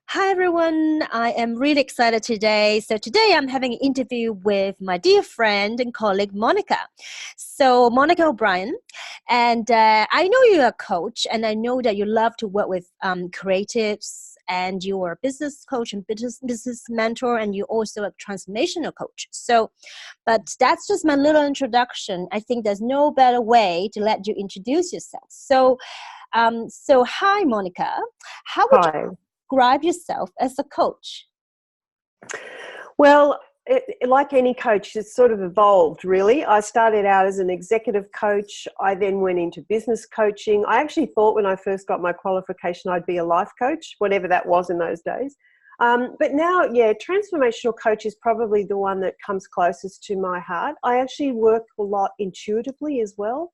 Hi everyone, I am really excited today. So today I'm having an interview with my dear friend and colleague Monica. So Monica O'Brien, and I know you're a coach, and I know that you love to work with creatives, and you are a business coach and business mentor, and you're also a transformational coach. So, but that's just my little introduction. I think there's no better way to let you introduce yourself. So hi Monica, how would you Hi. describe yourself as a coach? Well, like any coach, it's sort of evolved, really. I started out as an executive coach. I then went into business coaching. I actually thought when I first got my qualification, I'd be a life coach, whatever that was in those days. But now, yeah, transformational coach is probably the one that comes closest to my heart. I actually work a lot intuitively as well.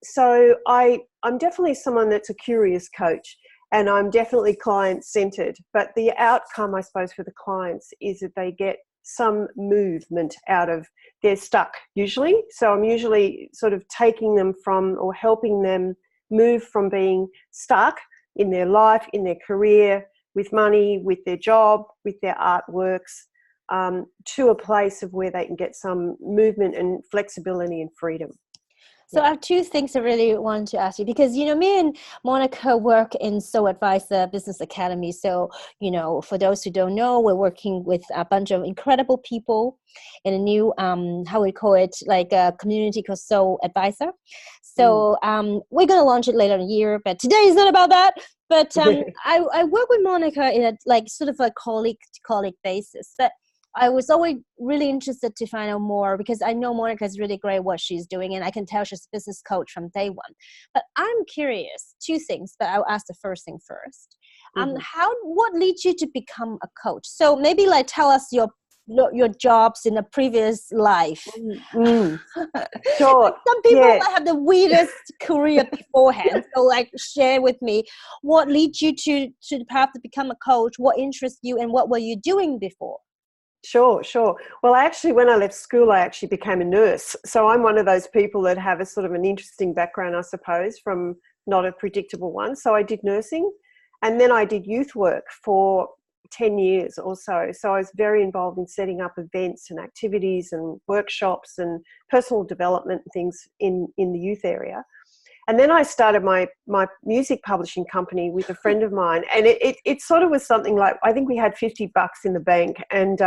So I'm definitely someone that's a curious coach. And I'm definitely client-centered, but the outcome, I suppose, for the clients is that they get some movement out of, they're stuck usually. So I'm usually sort of taking them from, or helping them move from being stuck in their life, in their career, with money, with their job, with their artworks, to a place of where they can get some movement and flexibility and freedom. So I have two things I really want to ask you because, me and Monica work in Soul Advisor Business Academy. So, for those who don't know, we're working with a bunch of incredible people in a new, how we call it, like a community called Soul Advisor. So we're going to launch it later in the year, but today is not about that. But I work with Monica in a like sort of a colleague to colleague basis. But I was always really interested to find out more because I know Monica is really great at what she's doing, and I can tell she's a business coach from day one. But I'm curious, two things, but I'll ask the first thing first. What leads you to become a coach? So maybe like tell us your jobs in a previous life. Sure. Like some people Yeah. might have the weirdest career beforehand. So like share with me what leads you to the path to become a coach, what interests you, and what were you doing before? Sure. Well, actually, when I left school, I actually became a nurse. So I'm one of those people that have a sort of an interesting background, I suppose, from not a predictable one. So I did nursing, and then I did youth work for 10 years or so. So I was very involved in setting up events and activities and workshops and personal development things in the youth area. And then I started my music publishing company with a friend of mine, and it sort of was something like, I think we had $50 in the bank, and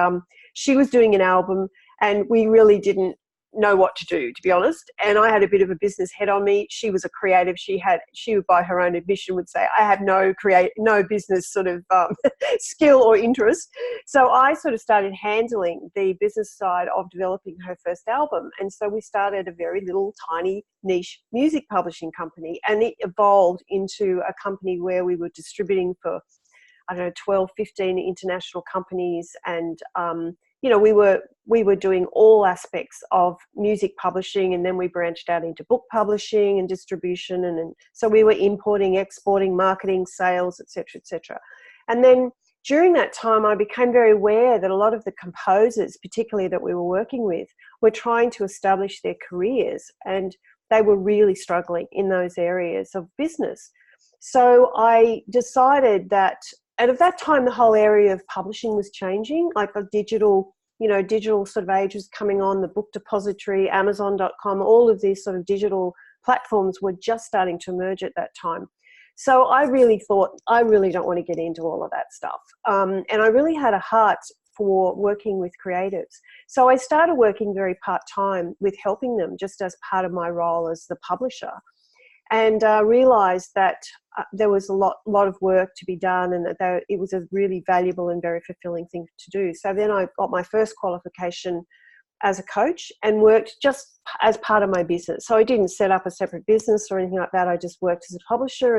she was doing an album, and we really didn't know what to do, to be honest. And I had a bit of a business head on me. She was a creative. She would, by her own admission, would say, I have no business sort of skill or interest. So I sort of started handling the business side of developing her first album. And so we started a very little tiny niche music publishing company, and it evolved into a company where we were distributing for, I don't know, 12, 15 international companies. And, we were doing all aspects of music publishing, and then we branched out into book publishing and distribution. And so we were importing, exporting, marketing, sales, et cetera. And then during that time, I became very aware that a lot of the composers, particularly that we were working with, were trying to establish their careers, and they were really struggling in those areas of business. So I decided that, and at that time, the whole area of publishing was changing, like the digital sort of age was coming on, the book depository, Amazon.com, all of these sort of digital platforms were just starting to emerge at that time. So I really thought, I really don't want to get into all of that stuff. And I really had a heart for working with creatives. So I started working very part-time with helping them just as part of my role as the publisher. And realised that there was a lot of work to be done, and that it was a really valuable and very fulfilling thing to do. So then I got my first qualification as a coach and worked just as part of my business. So I didn't set up a separate business or anything like that. I just worked as a publisher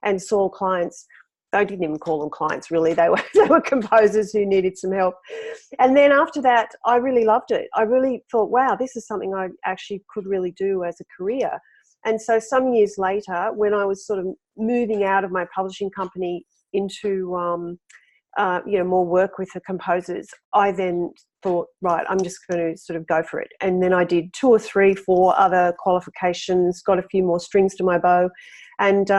and saw clients. I didn't even call them clients, really. They were composers who needed some help. And then after that, I really loved it. I really thought, wow, this is something I actually could really do as a career. And so some years later, when I was sort of moving out of my publishing company into, more work with the composers, I then thought, right, I'm just going to sort of go for it. And then I did 2 or 3, 4 other qualifications, got a few more strings to my bow, and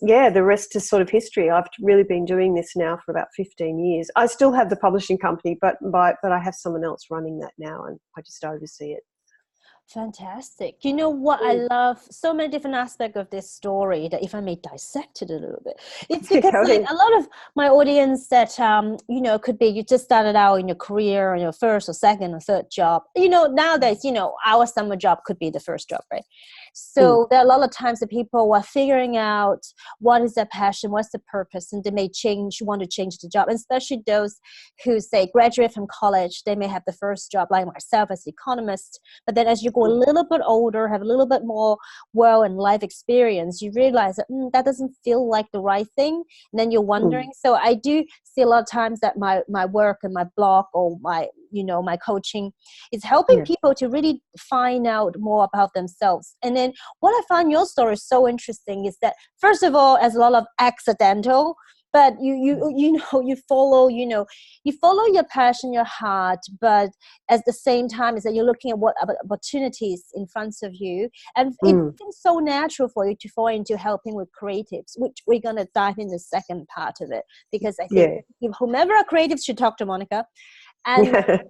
yeah, the rest is sort of history. I've really been doing this now for about 15 years. I still have the publishing company, but I have someone else running that now, and I just oversee it. Fantastic. You know what? I love so many different aspects of this story that if I may dissect it a little bit, it's because like a lot of my audience that, you know, could be you just started out in your career or your first or second or third job. You know, nowadays, you know, our summer job could be the first job, right? So there are a lot of times that people are figuring out what is their passion, what's the purpose, and they may want to change the job. And especially those who say graduate from college, they may have the first job like myself as an economist. But then as you go a little bit older, have a little bit more world and life experience, you realize that that doesn't feel like the right thing. And then you're wondering. So I do see a lot of times that my work and my blog or my, you know, my coaching is helping people to really find out more about themselves. And then what I found your story so interesting is that, first of all, as a lot of accidental, but you know, you follow your passion, your heart, but at the same time is that you're looking at what opportunities in front of you, and it seems so natural for you to fall into helping with creatives, which we're going to dive in the second part of it, because I think whomever are creatives should talk to Monica. And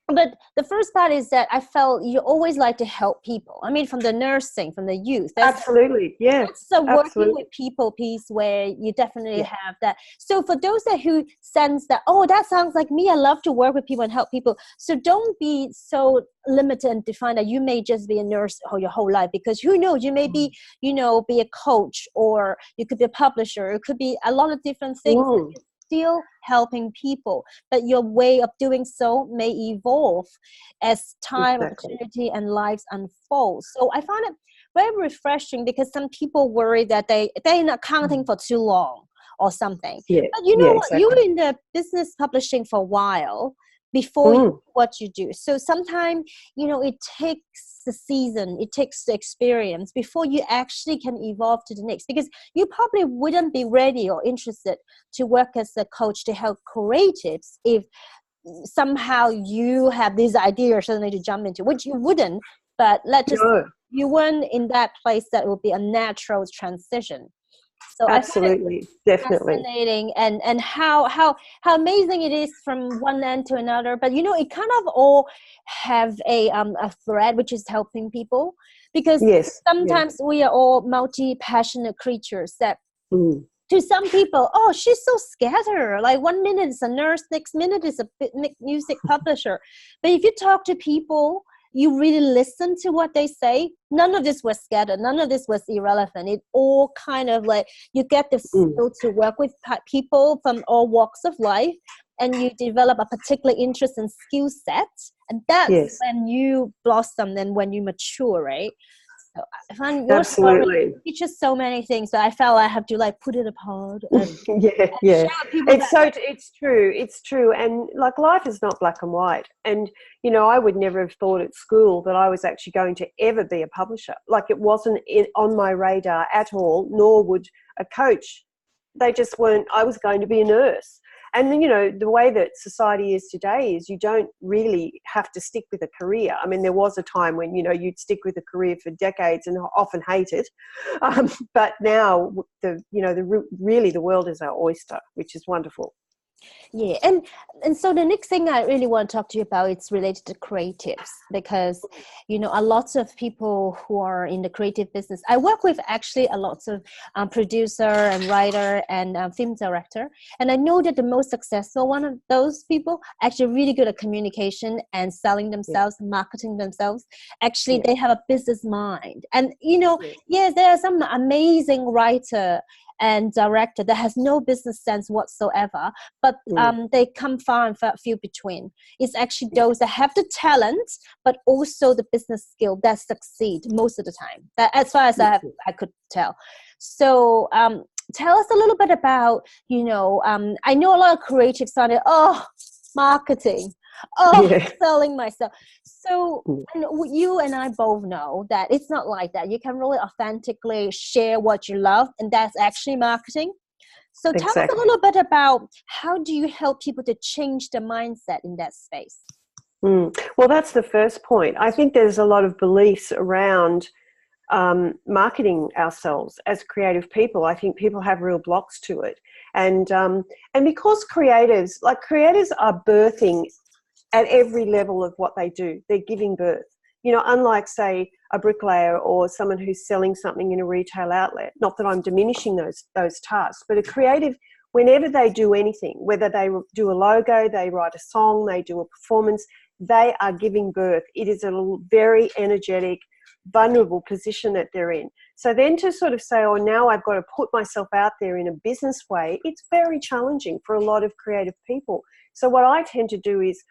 but the first part is that I felt you always like to help people. I mean, from the nursing, from the youth. Absolutely, yeah. That's the working with people piece where you definitely have that. So for those who sense that, oh, that sounds like me, I love to work with people and help people. So don't be so limited and defined that you may just be a nurse your whole life, because who knows, you may be, you know, be a coach, or you could be a publisher. It could be a lot of different things. Still helping people, but your way of doing so may evolve as time, opportunity, and lives unfold. So I found it very refreshing, because some people worry that they're not counting for too long or something. But you know what? You were in the business publishing for a while before you do what you do. So sometimes, you know, it takes the season, it takes the experience before you actually can evolve to the next, because you probably wouldn't be ready or interested to work as a coach to help creatives if somehow you have this idea suddenly to jump into, which you wouldn't, but you weren't in that place that would be a natural transition. So absolutely, definitely fascinating, and how amazing it is from one end to another. But you know, it kind of all have a thread which is helping people, because sometimes we are all multi-passionate creatures that to some people, oh, she's so scattered. Like 1 minute is a nurse, next minute is a music publisher. But if you talk to people, you really listen to what they say, none of this was scattered, none of this was irrelevant. It all kind of like, you get the skill to work with people from all walks of life, and you develop a particular interest and skill set, and that's when you blossom and when you mature, right? So I find your story teaches so many things, but I felt I have to like put it apart. And, It's true. And like, life is not black and white. And, you know, I would never have thought at school that I was actually going to ever be a publisher. Like, it wasn't on my radar at all, nor would a coach. They just weren't. I was going to be a nurse. And, you know, the way that society is today is you don't really have to stick with a career. I mean, there was a time when, you know, you'd stick with a career for decades and often hate it. But now, really the world is our oyster, which is wonderful. Yeah, and so the next thing I really want to talk to you about, it's related to creatives, because you know, a lot of people who are in the creative business, I work with actually a lot of producer and writer and film director, and I know that the most successful one of those people actually really good at communication and selling themselves, marketing themselves. Actually, they have a business mind, and you know, there are some amazing writer and director that has no business sense whatsoever, but they come far and few between. It's actually those that have the talent, but also the business skill that succeed most of the time. That, as far as I could tell. So tell us a little bit about, you know, I know a lot of creatives started, marketing. Selling myself. So and you and I both know that it's not like that. You can really authentically share what you love, and that's actually marketing. So tell us a little bit about, how do you help people to change their mindset in that space? Well, that's the first point. I think there's a lot of beliefs around marketing ourselves as creative people. I think people have real blocks to it. And because creatives are birthing at every level of what they do. They're giving birth. You know, unlike, say, a bricklayer or someone who's selling something in a retail outlet. Not that I'm diminishing those tasks, but a creative, whenever they do anything, whether they do a logo, they write a song, they do a performance, they are giving birth. It is a very energetic, vulnerable position that they're in. So then to sort of say, oh, now I've got to put myself out there in a business way, it's very challenging for a lot of creative people. So what I tend to do is,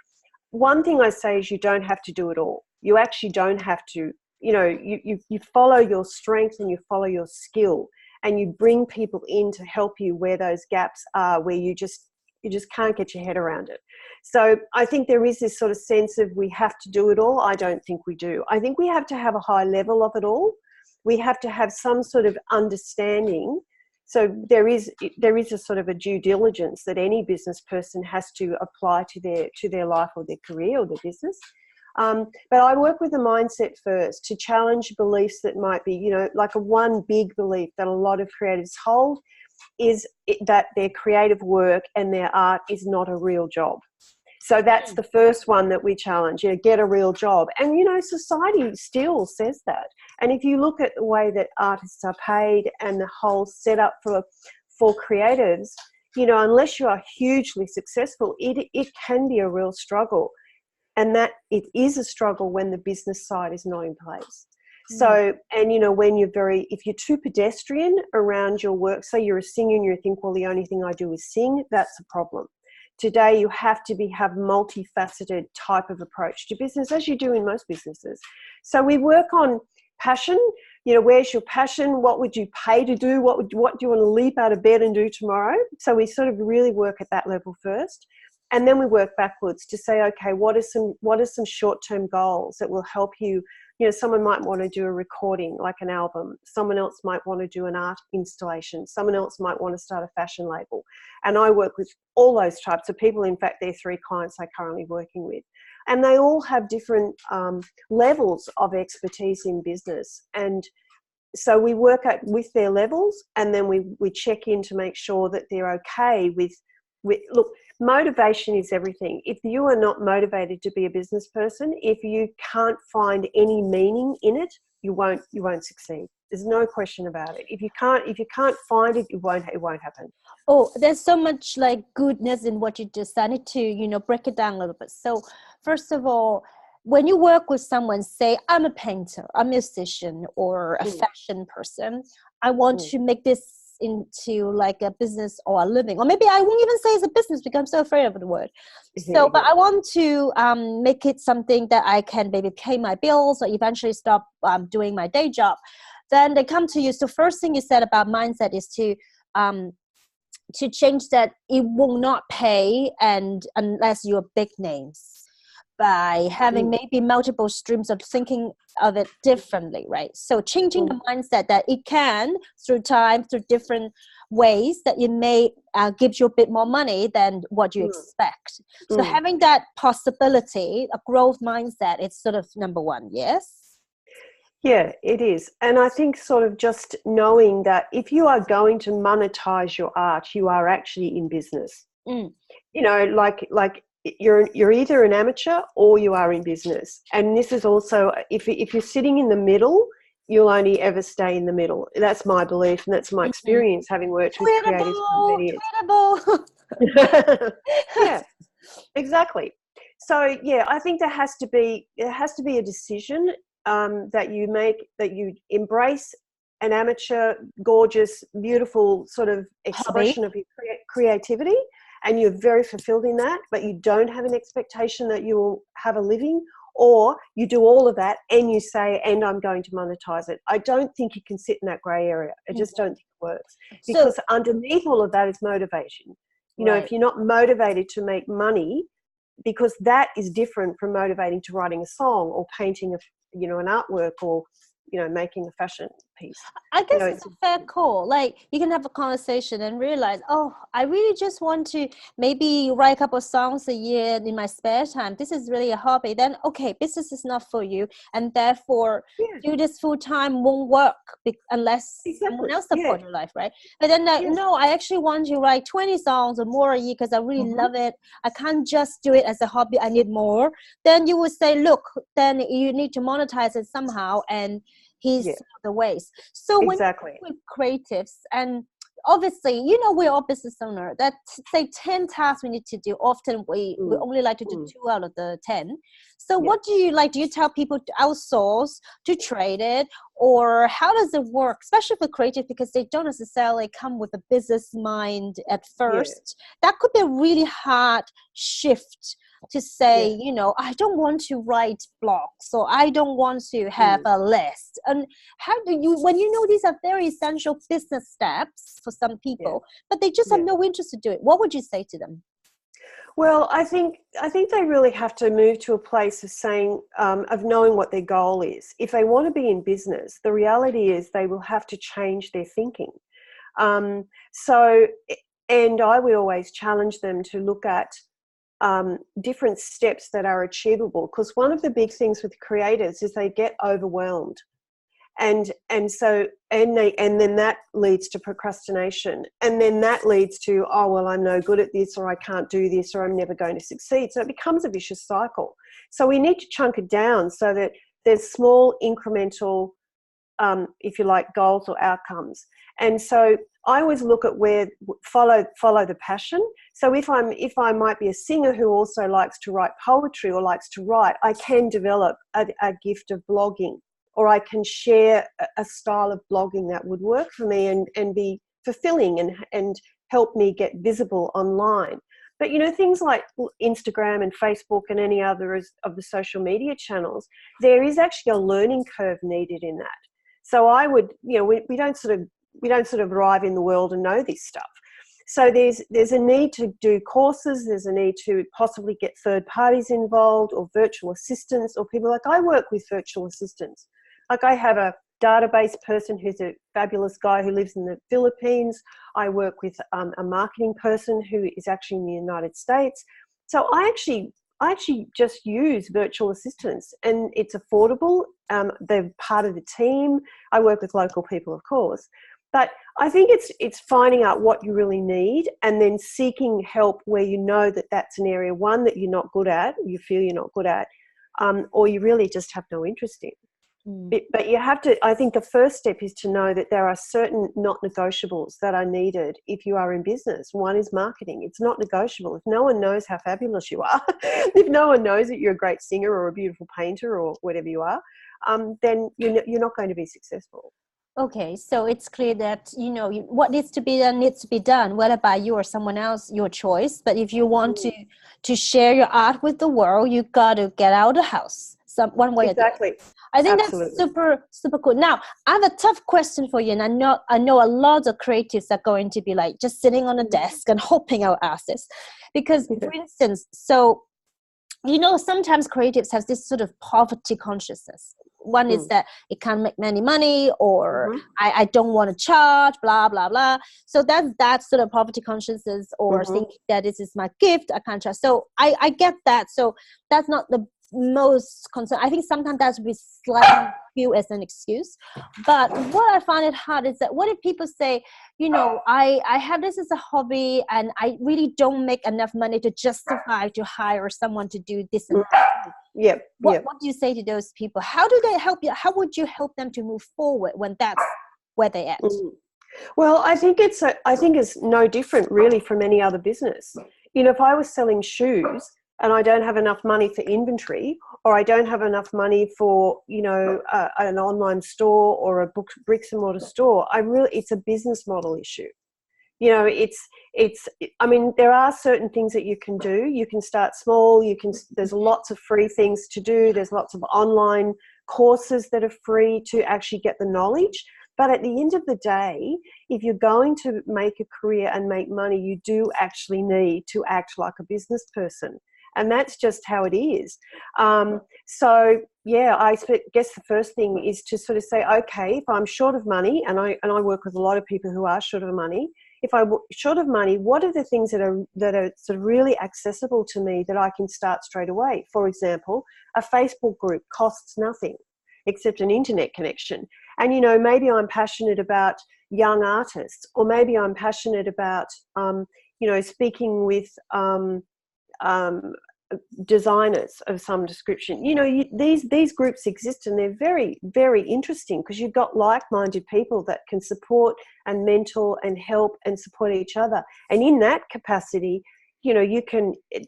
one thing I say is you don't have to do it all. You actually don't have to, you know, you follow your strength and you follow your skill, and you bring people in to help you where those gaps are, where you just can't get your head around it. So I think there is this sort of sense of we have to do it all. I don't think we do. I think we have to have a high level of it all. We have to have some sort of understanding. So there is a sort of a due diligence that any business person has to apply to their life or their career or their business. But I work with the mindset first to challenge beliefs that might be, you know, like one big belief that a lot of creatives hold is that their creative work and their art is not a real job. So that's the first one that we challenge, you know, get a real job. And, you know, society still says that. And if you look at the way that artists are paid and the whole setup for creatives, you know, unless you are hugely successful, it can be a real struggle. And that it is a struggle when the business side is not in place. So, and, you know, if you're too pedestrian around your work, say you're a singer and you think, well, the only thing I do is sing, that's a problem. Today, you have to have multifaceted type of approach to business, as you do in most businesses. So we work on passion. You know, where's your passion? What would you pay to do? What do you want to leap out of bed and do tomorrow? So we sort of really work at that level first. And then we work backwards to say, okay, what are some short-term goals that will help you? You know, someone might want to do a recording, like an album. Someone else might want to do an art installation. Someone else might want to start a fashion label. And I work with all those types of people. In fact, they're 3 clients I'm currently working with. And they all have different levels of expertise in business. And so we work with their levels, and then we check in to make sure that they're okay with look, motivation is everything. If you are not motivated to be a business person, if you can't find any meaning in it, you won't succeed. There's no question about it. If you can't find it, it won't happen. Oh, there's so much like goodness in what you just said. I need to, you know, break it down a little bit. So first of all, when you work with someone, say I'm a painter, a musician, or a fashion person, I want to make this into like a business or a living, or maybe I won't even say it's a business because I'm so afraid of the word. So, but I want to make it something that I can maybe pay my bills or eventually stop doing my day job. Then they come to you. So first thing you said about mindset is to change that it will not pay, and unless you're big names, by having maybe multiple streams of thinking of it differently, right? So changing the mindset that it can, through time, through different ways, that it may give you a bit more money than what you expect. So having that possibility, a growth mindset, it's sort of number one, yes? Yeah, it is. And I think sort of just knowing that if you are going to monetize your art, you are actually in business. You know, like you're either an amateur or you are in business. And this is also, if you're sitting in the middle, you'll only ever stay in the middle. That's my belief, and that's my experience, having worked with creatives for many years. Yeah, exactly. So yeah, I think there has to be a decision that you make, that you embrace an amateur, gorgeous, beautiful sort of expression of your creativity, and you're very fulfilled in that, but you don't have an expectation that you will have a living, or you do all of that and you say, and I'm going to monetize it. I don't think you can sit in that grey area. I just don't think it works, because underneath all of that is motivation. You know, if you're not motivated to make money, because that is different from motivating to writing a song or painting an artwork, or, you know, making a fashion piece. I You guess know, it's a fair call. Like you can have a conversation and realize, oh, I really just want to maybe write a couple of songs a year in my spare time. This is really a hobby. Then, okay, business is not for you, and therefore yeah, do this full time won't work unless someone exactly. else Yeah, support your life, right? But then, yes. no, I actually want to write 20 songs or more a year because I really Hmm. love it. I can't just do it as a hobby. I need more. Then you would say, look, then you need to monetize it somehow, and he's Yeah, the ways. So when exactly. with creatives, and obviously, we're all business owner, that say 10 tasks we need to do, often we Mm. only like to do Mm. 2 out of the 10. So Yeah. what do you like? Do you tell people to outsource, to trade it, or how does it work, especially for creative, because they don't necessarily come with a business mind at Yeah. first? That could be a really hard shift to say, Yeah. I don't want to write blogs, or I don't want to have Mm. a list. And how do you, when these are very essential business steps for some Yeah. people, but they just have Yeah. no interest to do it, what would you say to them? Well, I think they really have to move to a place of saying, of knowing what their goal is. If they want to be in business, the reality is they will have to change their thinking. Um, so, and I would always challenge them to look at different steps that are achievable, because one of the big things with creators is they get overwhelmed, and then that leads to procrastination, and then that leads to, oh well, I'm no good at this, or I can't do this, or I'm never going to succeed. So it becomes a vicious cycle. So we need to chunk it down so that there's small incremental, if you like, goals or outcomes. And so I always look at where follow the passion. So if I might be a singer who also likes to write poetry or likes to write, I can develop a gift of blogging, or I can share a style of blogging that would work for me and be fulfilling and help me get visible online. But things like Instagram and Facebook and any other of the social media channels, there is actually a learning curve needed in that. So I would, we don't sort of arrive in the world and know this stuff. So there's a need to do courses. There's a need to possibly get third parties involved, or virtual assistants, or people like I work with virtual assistants. Like I have a database person who's a fabulous guy who lives in the Philippines. I work with a marketing person who is actually in the United States. So I actually just use virtual assistants, and it's affordable. They're part of the team. I work with local people, of course, but I think it's finding out what you really need, and then seeking help where you know that that's an area, one, that you're not good at, you feel you're not good at, or you really just have no interest in. Mm. But you have to, I think the first step is to know that there are certain not negotiables that are needed if you are in business. One is marketing. It's not negotiable. If no one knows how fabulous you are, if no one knows that you're a great singer or a beautiful painter or whatever you are, then you're not going to be successful. Okay, so it's clear that what needs to be done, whether by you or someone else, your choice. But if you want to share your art with the world, you got to get out of the house, one way or the other. Exactly. I think that's Absolutely. super, super cool. Now, I have a tough question for you, and I know a lot of creatives are going to be like just sitting on a desk and hoping out asses, because, for instance, so sometimes creatives have this sort of poverty consciousness. One is Mm. that it can't make any money, or Mm-hmm. I don't want to charge, blah blah blah. So that's that sort of poverty consciousness, or Mm-hmm. thinking that this is my gift, I can't charge. So I get that. So that's not the most concern. I think sometimes that's be slightly viewed as an excuse. But what I find it hard is that, what if people say, I have this as a hobby, and I really don't make enough money to justify to hire someone to do this and that. Yep. What Yep. do you say to those people? How do they help you? How would you help them to move forward when that's where they're at? Mm. Well, I think it's no different really from any other business. If I was selling shoes and I don't have enough money for inventory, or I don't have enough money for an online store or a bricks and mortar store, it's a business model issue. It's I mean, there are certain things that you can do. You can start small. There's lots of free things to do. There's lots of online courses that are free to actually get the knowledge. But at the end of the day, if you're going to make a career and make money, you do actually need to act like a business person. and that's just how it is. So yeah, I guess the first thing is to sort of say, okay, if I'm short of money, and I work with a lot of people who are short of money. If I'm short of money, what are the things that are sort of really accessible to me that I can start straight away? For example, a Facebook group costs nothing except an internet connection. And, you know, maybe I'm passionate about young artists, or maybe I'm passionate about, you know, speaking with designers of some description. You know, these groups exist, and they're very, very interesting because you've got like-minded people that can support and mentor and help and support each other. And in that capacity, you know,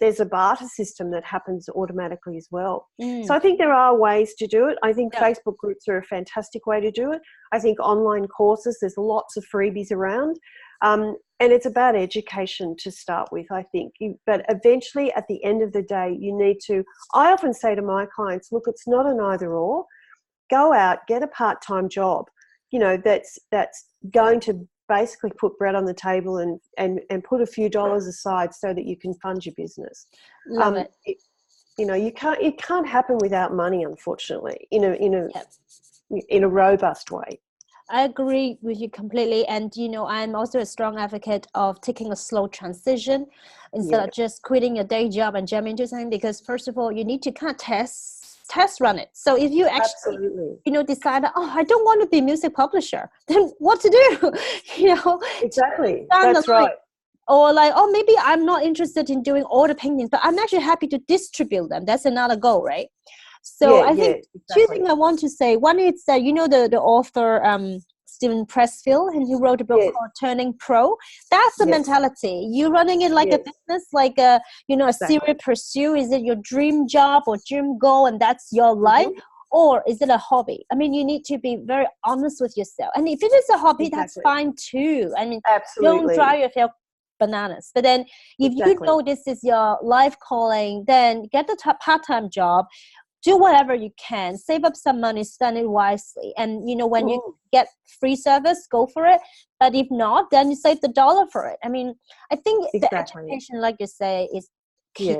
there's a barter system that happens automatically as well. So I think there are ways to do it. I think Facebook groups are a fantastic way to do it. I think online courses, there's lots of freebies around. And it's about education to start with, I think. But eventually, at the end of the day, you need to, I often say to my clients, look, it's not an either or. Go out, get a part-time job, you know, that's going to basically put bread on the table and put a few dollars aside so that you can fund your business. Love it. You know, it can't happen without money, unfortunately, in a robust way. I agree with you completely. And, you know, I'm also a strong advocate of taking a slow transition instead of just quitting your day job and jump into something, because first of all, you need to kind of test run it. So if you actually, you know, decide, oh, I don't want to be a music publisher, then what to do? You know, exactly. That's right. Or like, oh, maybe I'm not interested in doing all the paintings, but I'm actually happy to distribute them. That's another goal, right? So I think two things I want to say. One is that, you know, the author Stephen Pressfield, and he wrote a book called Turning Pro. That's the mentality. You're running it like a business, like a, you know, a serious pursuit. Is it your dream job or dream goal, and that's your life? Or is it a hobby? I mean, you need to be very honest with yourself. And if it is a hobby, that's fine too. I mean, don't drive yourself bananas. But then if you know this is your life calling, then get the part-time job. Do whatever you can, save up some money, spend it wisely. And, you know, when you get free service, go for it. But if not, then you save the dollar for it. I mean, I think the education, like you say, is key.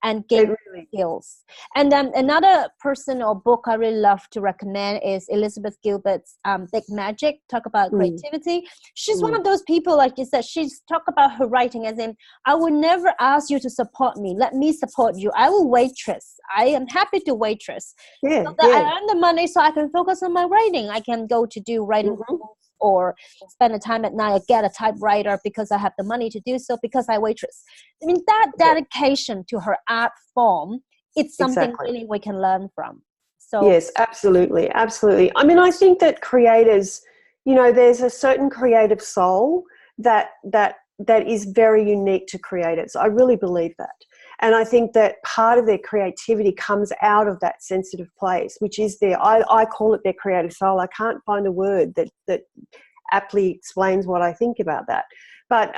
And gain skills. And then another person or book I really love to recommend is Elizabeth Gilbert's Big Magic, talk about creativity. She's one of those people, like you said, she's talk about her writing as in, I will never ask you to support me. Let me support you. I will waitress. I am happy to waitress. So that I earn the money so I can focus on my writing. I can go to do writing or spend the time at night or get a typewriter because I have the money to do so because I waitress. I mean, that dedication to her art form, it's something really we can learn from. So yes, absolutely. Absolutely. I mean, I think that creators, you know, there's a certain creative soul that is very unique to creators. I really believe that. And I think that part of their creativity comes out of that sensitive place, which is I call it their creative soul. I can't find a word that aptly explains what I think about that. But,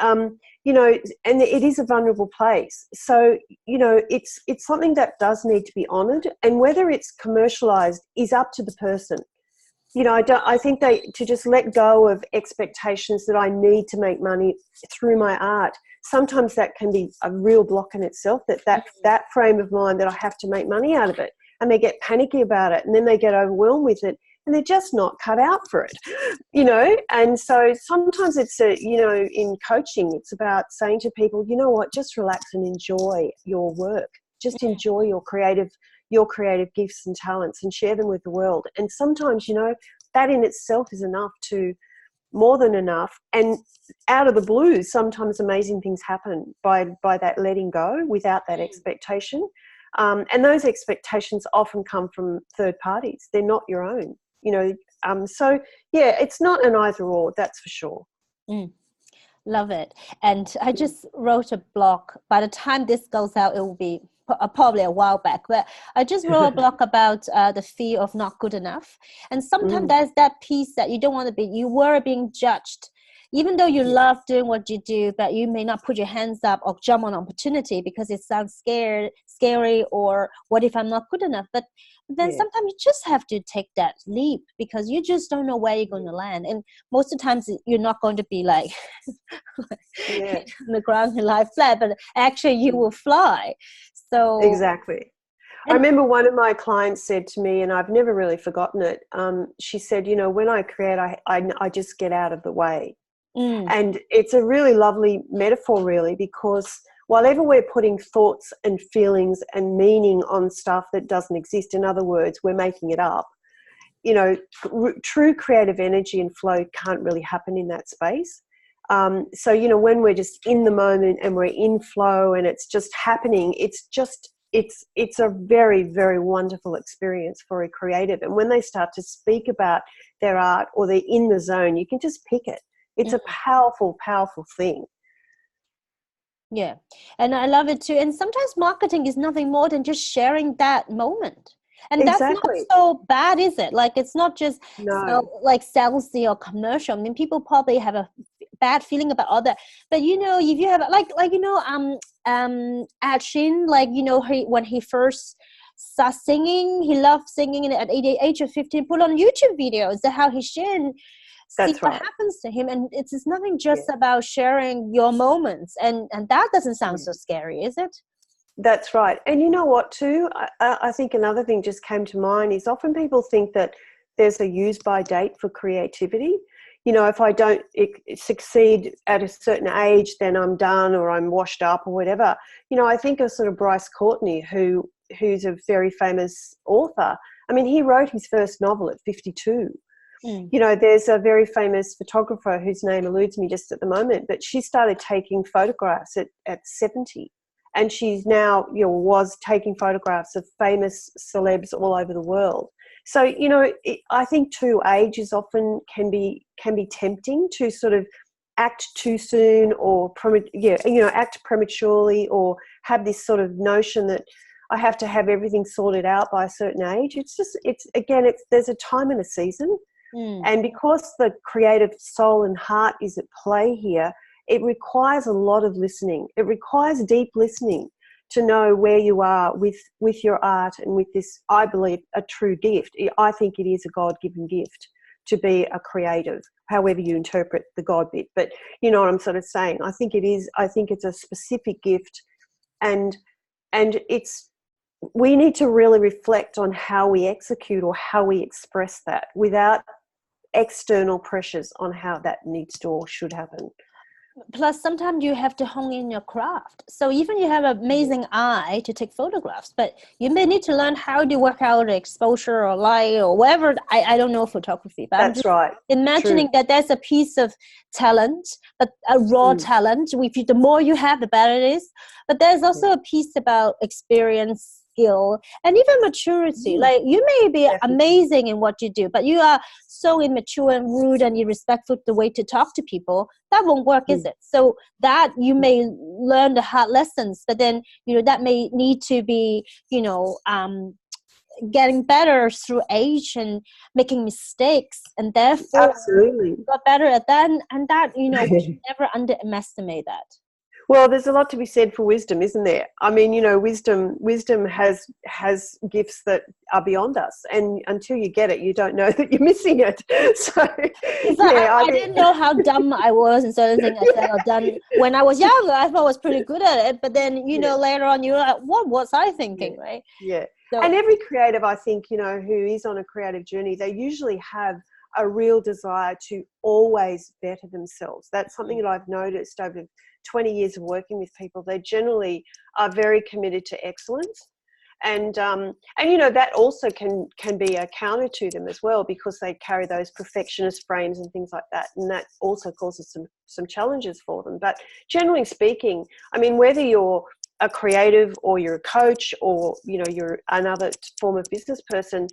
you know, and it is a vulnerable place. So, you know, it's something that does need to be honoured, and whether it's commercialised is up to the person. You know, I think to just let go of expectations that I need to make money through my art. Sometimes that can be a real block in itself, that frame of mind that I have to make money out of it, and they get panicky about it, and then they get overwhelmed with it, and they're just not cut out for it, you know. And so sometimes it's you know, in coaching, it's about saying to people, you know what, just relax and enjoy your work. Just enjoy your creative gifts and talents and share them with the world. And sometimes, you know, that in itself is enough to, more than enough. And out of the blue, sometimes amazing things happen by that letting go without that expectation. And those expectations often come from third parties. They're not your own, you know. So yeah, it's not an either or, that's for sure. Love it. And I just wrote a blog. By the time this goes out, it will be probably a while back, but I just wrote a blog about the fear of not good enough. And sometimes there's that piece that you don't want to be, you were being judged, even though you love doing what you do, but you may not put your hands up or jump on opportunity because it sounds scary, or what if I'm not good enough? But then sometimes you just have to take that leap because you just don't know where you're going to land. And most of the times you're not going to be like on the ground and lie flat, but actually you will fly. So, Exactly. I and remember one of my clients said to me, and I've never really forgotten it. She said, you know, when I create, I just get out of the way. mm, And it's a really lovely metaphor, really, because while we're putting thoughts and feelings and meaning on stuff that doesn't exist, in other words, we're making it up, you know, true creative energy and flow can't really happen in that space. So, you know, when we're just in the moment and we're in flow and it's just happening, it's a very, very wonderful experience for a creative. And when they start to speak about their art or they're in the zone, you can just pick it. It's a mm, powerful, powerful thing. yeah, and I love it too. And sometimes marketing is nothing more than just sharing that moment. And that's not Exactly. so bad, is it? Like it's not just No, so like salesy or commercial. I mean, people probably have a bad feeling about all that. But you know, if you have like you know, Ed Sheeran, like you know, when he first started singing, he loved singing, and at the age of 15, put on YouTube videos that how he shared see that's what right. happens to him. And it's nothing Yeah. just about sharing your moments, and that doesn't sound Yeah. so scary, is it? That's right. And you know what, too? I think another thing just came to mind is often people think that there's a use by date for creativity. You know, if I don't succeed at a certain age, then I'm done or I'm washed up or whatever. You know, I think of sort of Bryce Courtney, who's a very famous author. I mean, he wrote his first novel at 52. Mm. You know, there's a very famous photographer whose name eludes me just at the moment, but she started taking photographs at 70. And she's now, you know, was taking photographs of famous celebs all over the world. So, you know, I think too, age is often can be tempting to sort of act too soon or, act prematurely or have this sort of notion that I have to have everything sorted out by a certain age. There's a time and a season. Mm. And because the creative soul and heart is at play here, it requires a lot of listening. It requires deep listening to know where you are with your art and with this, I believe, a true gift. I think it is a God-given gift to be a creative, however you interpret the God bit. But you know what I'm sort of saying. I think it is. I think it's a specific gift, and we need to really reflect on how we execute or how we express that without external pressures on how that needs to or should happen. Plus sometimes you have to hone in your craft, so even you have an amazing eye to take photographs, but you may need to learn how to work out exposure or light or whatever. I don't know photography, but I'm That's just right. imagining True. that there's a piece of talent, but a raw Mm, talent. If you, the more you have, the better it is. But there's yeah. also a piece about experience, skill, and even maturity. Mm, Like you may be definitely. amazing in what you do, but you are so immature and rude and irrespectful the way to talk to people, that won't work, is Mm, it? So that you may learn the hard lessons, but then you know that may need to be, you know, getting better through age and making mistakes, and therefore absolutely. you got better at that. And that, you know, we should never underestimate that. Well, there's a lot to be said for wisdom, isn't there? I mean, you know, wisdom has gifts that are beyond us, and until you get it, you don't know that you're missing it. So, In fact, yeah, I I think didn't know how dumb I was in certain things I said or done when I was younger. I thought I was pretty good at it, but then you yeah, know later on you're like, what was I yeah, thinking, right? yeah. And So every creative, I think, you know, who is on a creative journey, they usually have a real desire to always better themselves. That's something that I've noticed over 20 years of working with people. They generally are very committed to excellence. And you know, that also can be a counter to them as well, because they carry those perfectionist frames and things like that, and that also causes some challenges for them. But generally speaking, I mean, whether you're a creative or you're a coach or, you know, you're another form of business person,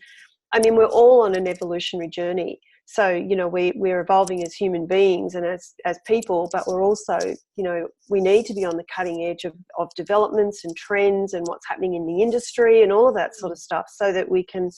I mean, we're all on an evolutionary journey. So, you know, we're evolving as human beings and as people, but we're also, you know, we need to be on the cutting edge of developments and trends and what's happening in the industry and all of that sort of stuff, so that we can,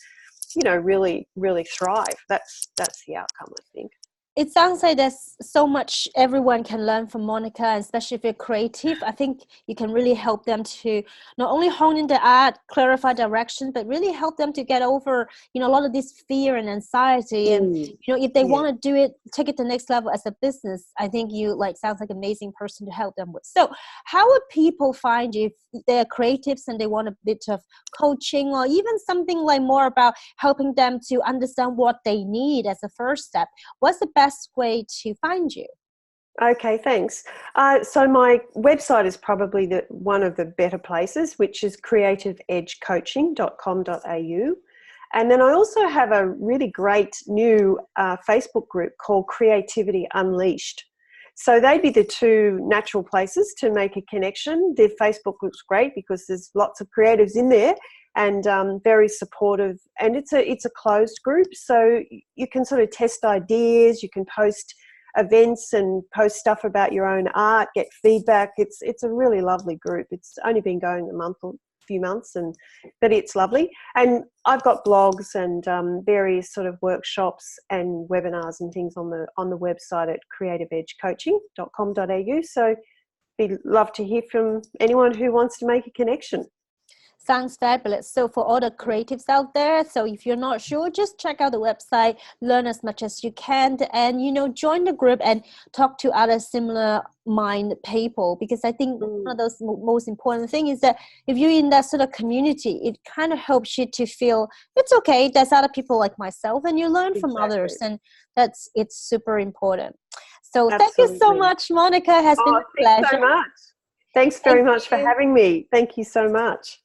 you know, really, really thrive. That's the outcome, I think. it sounds like there's so much everyone can learn from Monica, and especially if you're creative. I think you can really help them to not only hone in the art, clarify direction, but really help them to get over, a lot of this fear and anxiety. And, if they Yeah. want to do it, take it to the next level as a business, I think you sounds like an amazing person to help them with. So how would people find you if they're creatives and they want a bit of coaching, or even something like more about helping them to understand what they need as a first step? What's the best way to find you? Okay, thanks. So my website is probably one of the better places, which is creativeedgecoaching.com.au. And then I also have a really great new Facebook group called Creativity Unleashed. So they'd be the two natural places to make a connection. The Facebook group's great because there's lots of creatives in there, and very supportive. And it's a closed group, so you can sort of test ideas. You can post events and post stuff about your own art, get feedback. It's a really lovely group. It's only been going a few months, but it's lovely. And I've got blogs and various sort of workshops and webinars and things on the website at creativeedgecoaching.com.au. So be love to hear from anyone who wants to make a connection. Sounds fabulous. So for all the creatives out there, so if you're not sure, just check out the website, learn as much as you can, and join the group and talk to other similar mind people, because I think one of those most important thing is that if you're in that sort of community, it kind of helps you to feel it's okay, there's other people like myself, and you learn from others, and it's super important. So thank you so much, Monica. It has been a Thanks so pleasure. much. Thanks very much for having me. Thank you so much.